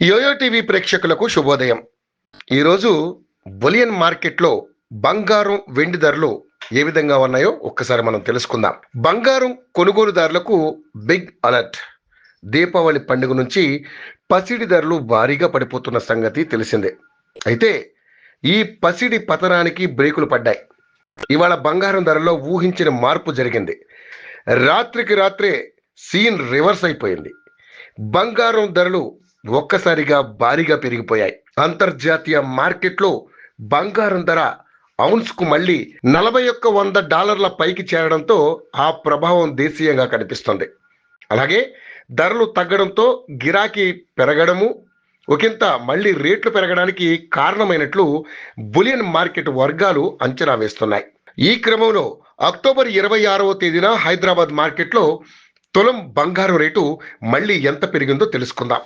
Yo-yo TV ప్రేక్షకులకు శుభోదయం. ఈరోజు బులియన్ మార్కెట్లో బంగారం వెండి ధరలు ఏ విధంగా ఉన్నాయో ఒక్కసారి మనం తెలుసుకుందాం. బంగారం కొనుగోలుదారులకు బిగ్ అలర్ట్. దీపావళి పండుగ నుంచి పసిడి ధరలు భారీగా పడిపోతున్న సంగతి తెలిసిందే. అయితే ఈ పసిడి పతనానికి బ్రేకులు పడ్డాయి. ఇవాళ బంగారం ధరలో ఊహించిన మార్పు జరిగింది. రాత్రికి రాత్రే సీన్ రివర్స్ అయిపోయింది. బంగారం ధరలు ఒక్కసారిగా భారీగా పెరిగిపోయాయి. అంతర్జాతీయ మార్కెట్లో బంగారం ధర ఔన్స్కు మళ్ళీ $41,100 పైకి చేరడంతో ఆ ప్రభావం దేశీయంగా కనిపిస్తుంది. అలాగే ధరలు తగ్గడంతో గిరాకీ పెరగడము ఒకంత మళ్ళీ రేట్లు పెరగడానికి కారణమైనట్లు బులియన్ మార్కెట్ వర్గాలు అంచనా వేస్తున్నాయి. ఈ క్రమంలో అక్టోబర్ 26వ తేదీన హైదరాబాద్ మార్కెట్లో తులం బంగారం రేటు మళ్ళీ ఎంత పెరిగిందో తెలుసుకుందాం.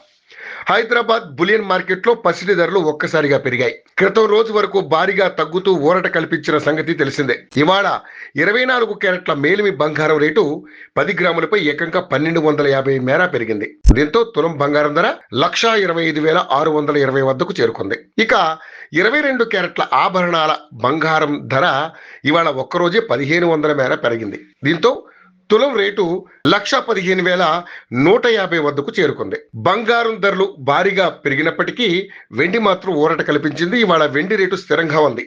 హైదరాబాద్ బులియన్ మార్కెట్లో పసిడి ధరలు ఒక్కసారిగా పెరిగాయి. క్రితం రోజు వరకు భారీగా తగ్గుతూ ఊరట కల్పించిన సంగతి తెలిసిందే. ఇవాళ 24 క్యారెట్ల మేలిమి బంగారం రేటు 10 గ్రాములపై ఏకంగా 1250 మేర పెరిగింది. దీంతో తులం బంగారం ధర 1,25,620 వద్దకు చేరుకుంది. ఇక 22 క్యారెట్ల ఆభరణాల బంగారం ధర ఇవాళ ఒక్కరోజే 1,500 మేర పెరిగింది. దీంతో తులం రేటు 1,15,150 వద్దకు చేరుకుంది. బంగారం ధరలు భారీగా పెరిగినప్పటికీ వెండి మాత్రం ఊరట కల్పించింది. ఇవాళ వెండి రేటు స్థిరంగా ఉంది.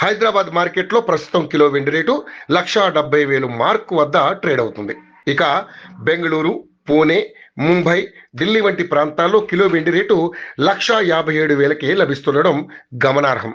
హైదరాబాద్ మార్కెట్లో ప్రస్తుతం కిలో వెండి రేటు 1,70,000 మార్కు వద్ద ట్రేడ్ అవుతుంది. ఇక బెంగళూరు, పూణే, ముంబై, ఢిల్లీ వంటి ప్రాంతాల్లో కిలో వెండి రేటు 1,57,000కే లభిస్తుండడం గమనార్హం.